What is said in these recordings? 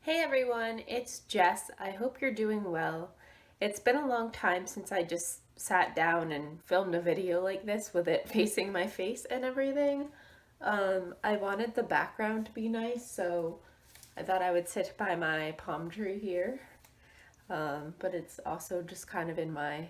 Hey everyone, it's Jess. I hope you're doing well. It's been a long time since I just sat down and filmed a video like this with it facing my face and everything. I wanted the background to be nice, so I thought I would sit by my palm tree here. But it's also just kind of in my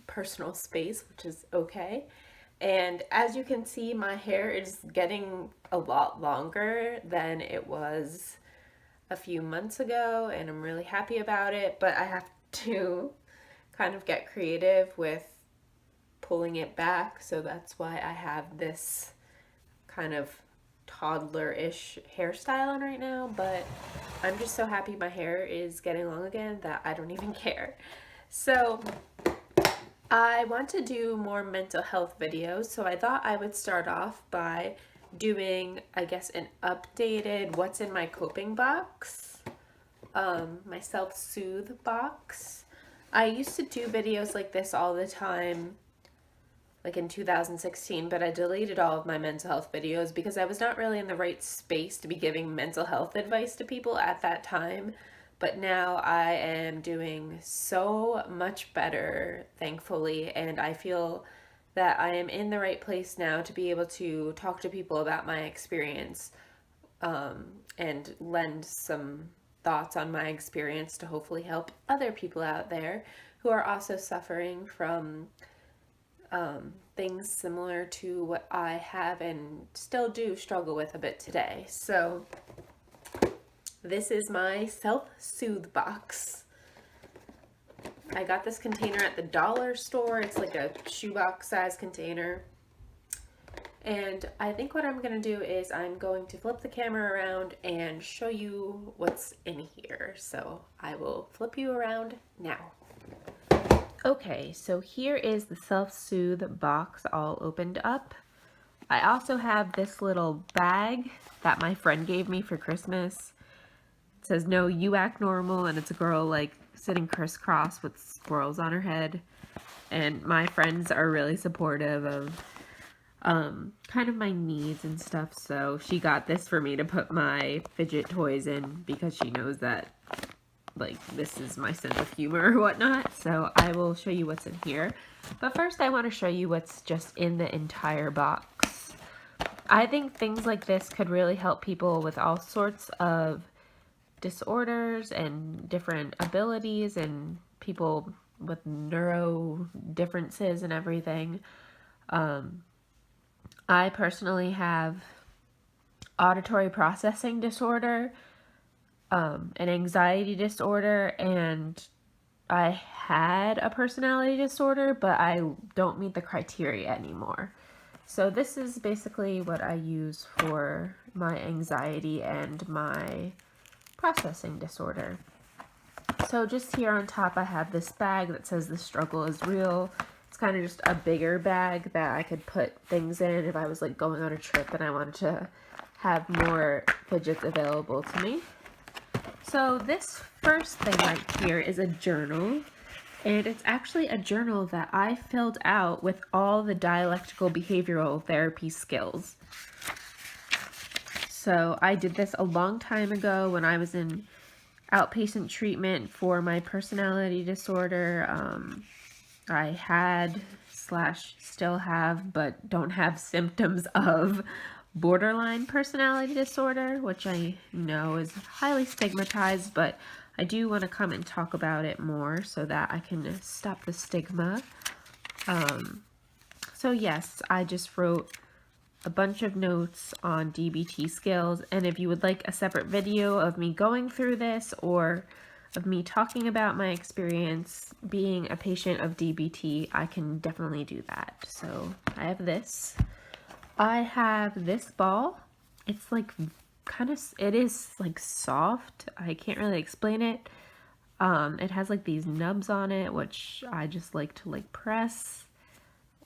personal space, which is okay. And as you can see, my hair is getting a lot longer than it was a few months ago, and I'm really happy about it, but I have to kind of get creative with pulling it back, so that's why I have this kind of toddler-ish hairstyle on right now, but I'm just so happy my hair is getting long again that I don't even care. So I want to do more mental health videos, so I thought I would start off by doing, I guess, an updated what's in my coping box, my self-soothe box. I used to do videos like this all the time, like in 2016, but I deleted all of my mental health videos because I was not really in the right space to be giving mental health advice to people at that time. But now I am doing so much better, thankfully, and I feel that I am in the right place now to be able to talk to people about my experience, and lend some thoughts on my experience to hopefully help other people out there who are also suffering from things similar to what I have and still do struggle with a bit today. So this is my self-soothe box. I got this container at the dollar store. It's like a shoebox size container. And I think what I'm going to do is I'm going to flip the camera around and show you what's in here. So I will flip you around now. Okay, so here is the self-soothe box all opened up. I also have this little bag that my friend gave me for Christmas. It says, "No, you act normal," and it's a girl like sitting crisscross with squirrels on her head. And my friends are really supportive of kind of my needs and stuff, so she got this for me to put my Fidget toys in because she knows that like this is my sense of humor or whatnot. So I will show you what's in here, but first I want to show you what's just in the entire box. I think things like this could really help people with all sorts of disorders and different abilities and people with neuro differences and everything. I personally have auditory processing disorder, an anxiety disorder, and I had a personality disorder, but I don't meet the criteria anymore. So this is basically what I use for my anxiety and my processing disorder. So just here on top I have this bag that says "The struggle is real." It's kind of just a bigger bag that I could put things in if I was like going on a trip and I wanted to have more fidgets available to me. So this first thing right here is a journal, and it's actually a journal that I filled out with all the dialectical behavioral therapy skills. So I did this a long time ago when I was in outpatient treatment for my personality disorder. I had / still have, but don't have symptoms of borderline personality disorder, which I know is highly stigmatized, but I do want to come and talk about it more so that I can stop the stigma. So yes, I just wrote a bunch of notes on DBT skills, and if you would like a separate video of me going through this or of me talking about my experience being a patient of DBT, I can definitely do that. So I have this. I have this ball. It's like it is like soft. I can't really explain it. It has like these nubs on it, which I just like to like press,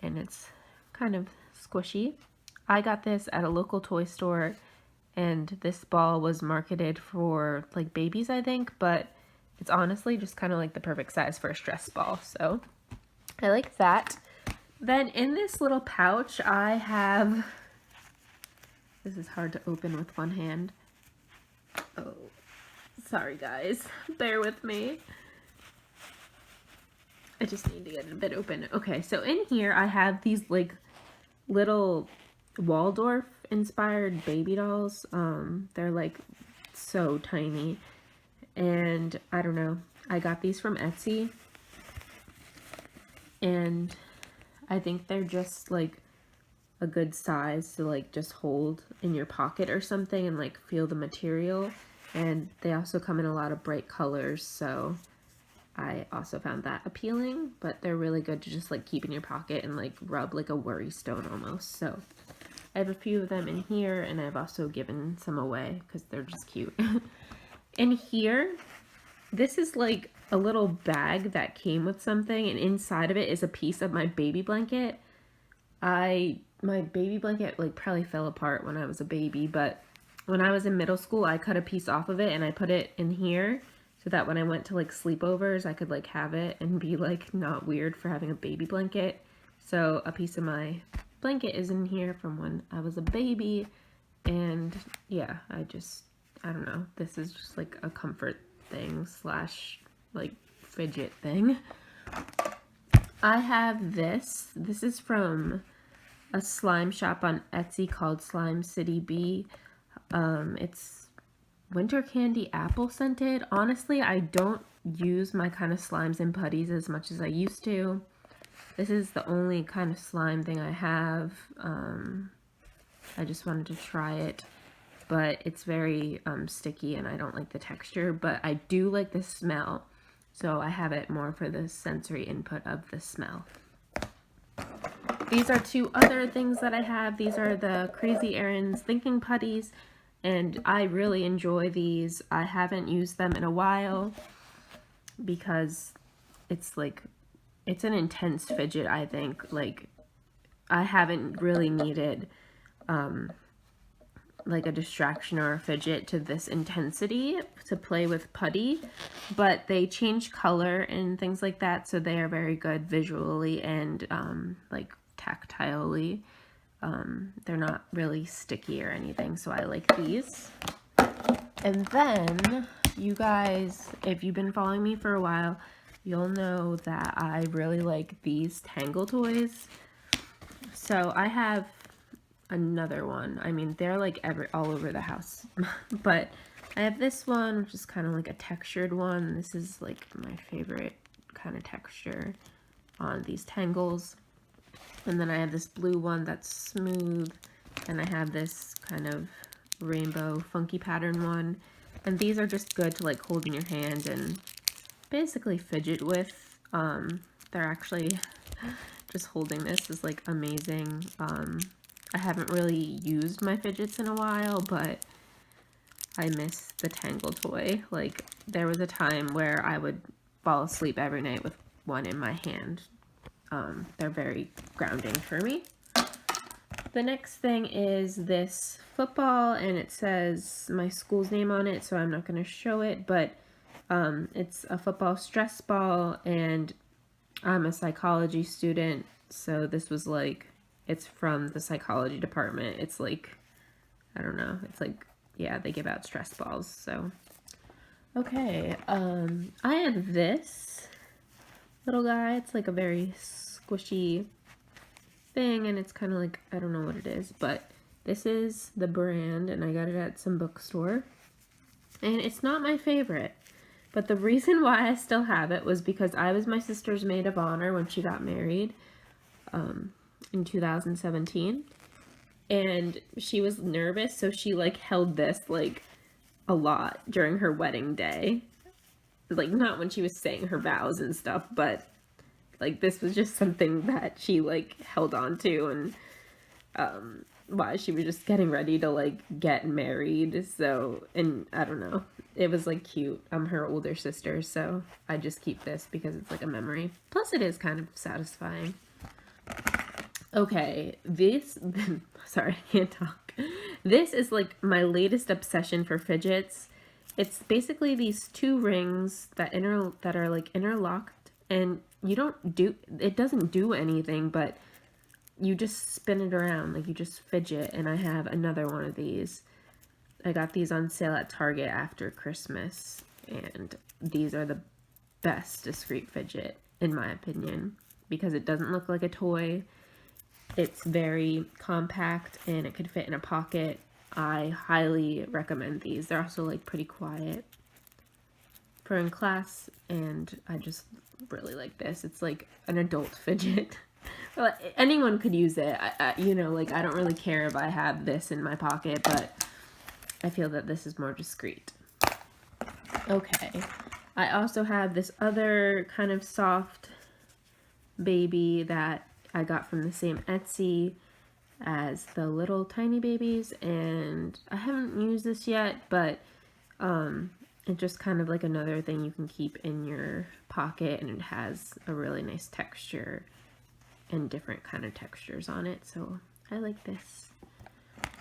and it's kind of squishy. I got this at a local toy store, and this ball was marketed for like babies, I think, but it's honestly just kind of like the perfect size for a stress ball, so I like that. Then in this little pouch I have, this is hard to open with one hand, Sorry guys, bear with me. I just need to get it a bit open. Okay, so in here I have these like little Waldorf inspired baby dolls. They're like so tiny, and I don't know, I got these from Etsy, and I think they're just like a good size to like just hold in your pocket or something and like feel the material. And they also come in a lot of bright colors, so I also found that appealing. But they're really good to just like keep in your pocket and like rub like a worry stone almost. So I have a few of them in here, and I've also given some away because they're just cute. In here, this is like a little bag that came with something, and inside of it is a piece of my baby blanket. My baby blanket like probably fell apart when I was a baby, but when I was in middle school, I cut a piece off of it and I put it in here so that when I went to like sleepovers, I could like have it and be like not weird for having a baby blanket. So a piece of my blanket is in here from when I was a baby, and yeah, I don't know, this is just like a comfort thing slash like fidget thing. I have this is from a slime shop on Etsy called Slime City Bee. It's winter candy apple scented. Honestly, I don't use my kind of slimes and putties as much as I used to. This is the only kind of slime thing I have. I just wanted to try it, but it's very sticky and I don't like the texture, but I do like the smell. So I have it more for the sensory input of the smell. These are two other things that I have. These are the Crazy Erin's Thinking Putties, and I really enjoy these. I haven't used them in a while because it's an intense fidget, I think. Like, I haven't really needed like a distraction or a fidget to this intensity to play with putty, but they change color and things like that, so they are very good visually and like tactilely. They're not really sticky or anything, so I like these. And then you guys, if you've been following me for a while, you'll know that I really like these Tangle toys. So I have another one. I mean, they're like all over the house. But I have this one, which is kind of like a textured one. This is like my favorite kind of texture on these Tangles. And then I have this blue one that's smooth, and I have this kind of rainbow funky pattern one. And these are just good to like hold in your hand and basically fidget with. They're actually just holding this is like amazing. I haven't really used my fidgets in a while, but I miss the Tangle toy. Like, there was a time where I would fall asleep every night with one in my hand. They're very grounding for me. The next thing is this football, and it says my school's name on it, so I'm not going to show it, but it's a football stress ball, and I'm a psychology student, so this was like, it's from the psychology department. It's like, I don't know, it's like, yeah, they give out stress balls, so. Okay, I have this little guy. It's like a very squishy thing, and it's kind of like, I don't know what it is, but this is the brand, and I got it at some bookstore, and it's not my favorite, but the reason why I still have it was because I was my sister's maid of honor when she got married in 2017, and she was nervous, so she like held this like a lot during her wedding day. Like, not when she was saying her vows and stuff, but like this was just something that she like held on to, and while she was just getting ready to like get married. So, and I don't know, it was like cute. I'm her older sister, so I just keep this because it's like a memory. Plus it is kind of satisfying. Okay, this sorry, I can't talk. This is like my latest obsession for fidgets. It's basically these two rings that are like interlocked, and it doesn't do anything, but you just spin it around, like you just fidget. And I have another one of these. I got these on sale at Target after Christmas, and these are the best discreet fidget, in my opinion, because it doesn't look like a toy. It's very compact, and it could fit in a pocket. I highly recommend these. They're also like pretty quiet for in class, and I just really like this. It's like an adult fidget. Anyone could use it. You know, like, I don't really care if I have this in my pocket, but I feel that this is more discreet. Okay, I also have this other kind of soft baby that I got from the same Etsy as the little tiny babies, and I haven't used this yet, but it's just kind of like another thing you can keep in your pocket, and it has a really nice texture and different kind of textures on it, so I like this.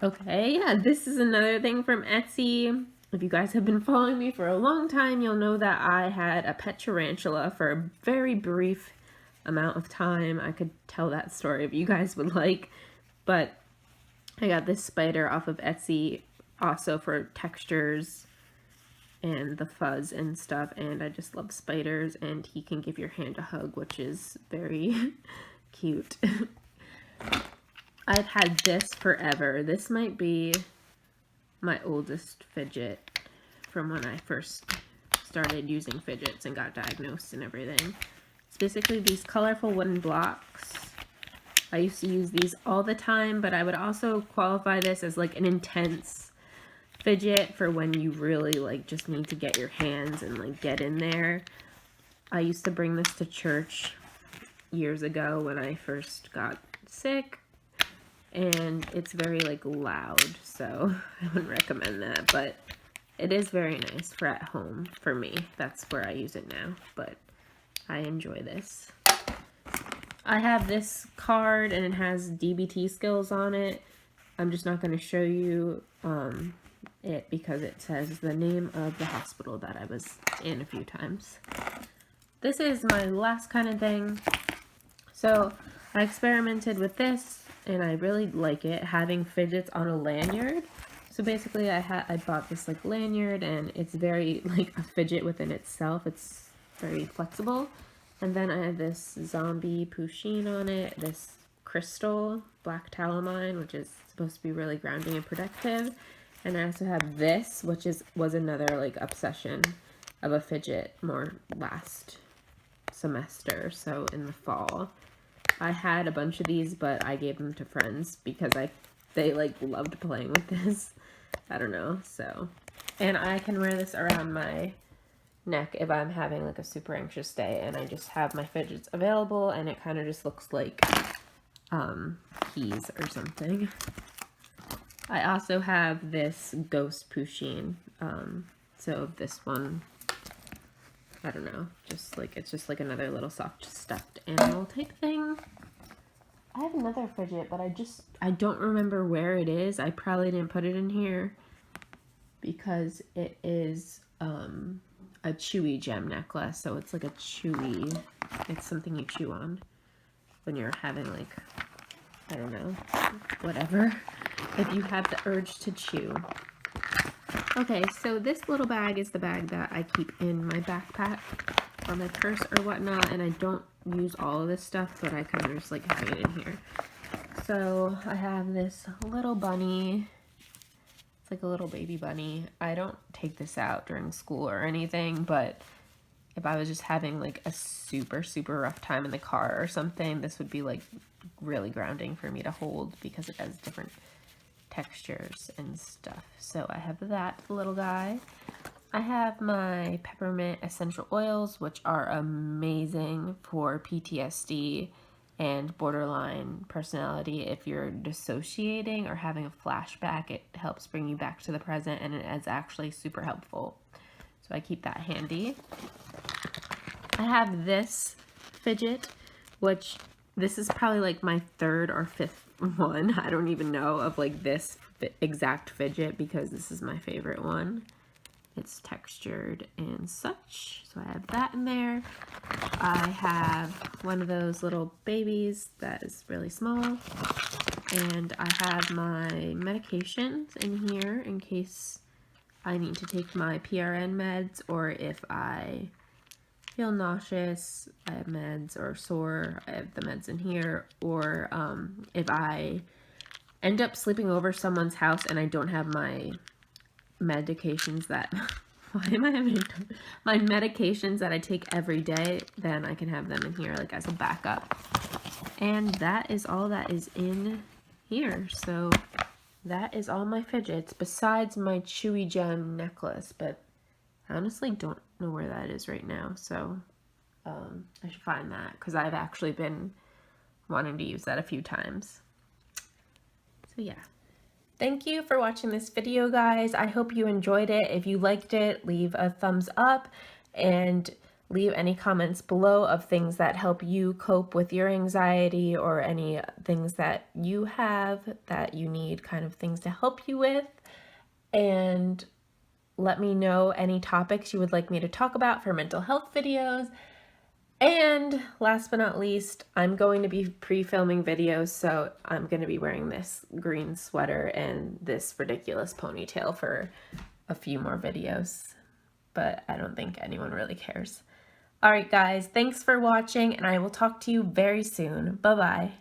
Okay, yeah, this is another thing from Etsy. If you guys have been following me for a long time, you'll know that I had a pet tarantula for a very brief amount of time. I could tell that story if you guys would like, but I got this spider off of Etsy also for textures and the fuzz and stuff, and I just love spiders, and he can give your hand a hug, which is very cute. I've had this forever. This might be my oldest fidget from when I first started using fidgets and got diagnosed and everything. It's basically these colorful wooden blocks. I used to use these all the time, but I would also qualify this as like an intense fidget for when you really like just need to get your hands and like get in there. I used to bring this to church years ago when I first got sick, and it's very like loud, so I wouldn't recommend that, but it is very nice for at home for me. That's where I use it now, but I enjoy this. I have this card, and it has DBT skills on it. I'm just not going to show you it because it says the name of the hospital that I was in a few times. This is my last kind of thing. So I experimented with this, and I really like it, having fidgets on a lanyard. So basically I bought this like lanyard, and it's very like a fidget within itself. It's very flexible. And then I have this zombie Pusheen on it, this crystal black talamine, which is supposed to be really grounding and protective. And I also have this, which was another like obsession of a fidget more last semester, so in the fall. I had a bunch of these, but I gave them to friends because they like loved playing with this. I don't know, so. And I can wear this around my neck if I'm having like a super anxious day and I just have my fidgets available, and it kind of just looks like keys or something. I also have this ghost Pusheen. So this one, I don't know, just like, it's just like another little soft stuffed animal type thing. I have another fidget, but I don't remember where it is. I probably didn't put it in here because it is a chewy gem necklace. So it's like a chewy, it's something you chew on when you're having like, I don't know, whatever, if you have the urge to chew. Okay, so this little bag is the bag that I keep in my backpack or my purse or whatnot, and I don't use all of this stuff, but I kind of just like having it in here. So I have this little bunny. It's like a little baby bunny. I don't take this out during school or anything, but if I was just having like a super, super rough time in the car or something, this would be like really grounding for me to hold because it has different textures and stuff. So I have that little guy. I have my peppermint essential oils, which are amazing for PTSD and borderline personality. If you're dissociating or having a flashback, it helps bring you back to the present, and it is actually super helpful. So I keep that handy. I have this fidget, which this is probably like my third or fifth one. I don't even know of like this exact fidget because this is my favorite one. It's textured and such. So I have that in there. I have one of those little babies that is really small. And I have my medications in here in case I need to take my PRN meds, or if I feel nauseous, I have meds, or sore, I have the meds in here, or if I end up sleeping over someone's house and I don't have my medications that why am I having my medications that I take every day, then I can have them in here like as a backup. And that is all that is in here. So that is all my fidgets besides my chewy gem necklace, but I honestly don't know where that is right now, so I should find that because I've actually been wanting to use that a few times. So yeah. Thank you for watching this video, guys. I hope you enjoyed it. If you liked it, leave a thumbs up and leave any comments below of things that help you cope with your anxiety, or any things that you have that you need kind of things to help you with. And let me know any topics you would like me to talk about for mental health videos. And last but not least, I'm going to be pre-filming videos, so I'm going to be wearing this green sweater and this ridiculous ponytail for a few more videos, but I don't think anyone really cares. All right, guys, thanks for watching, and I will talk to you very soon. Bye-bye.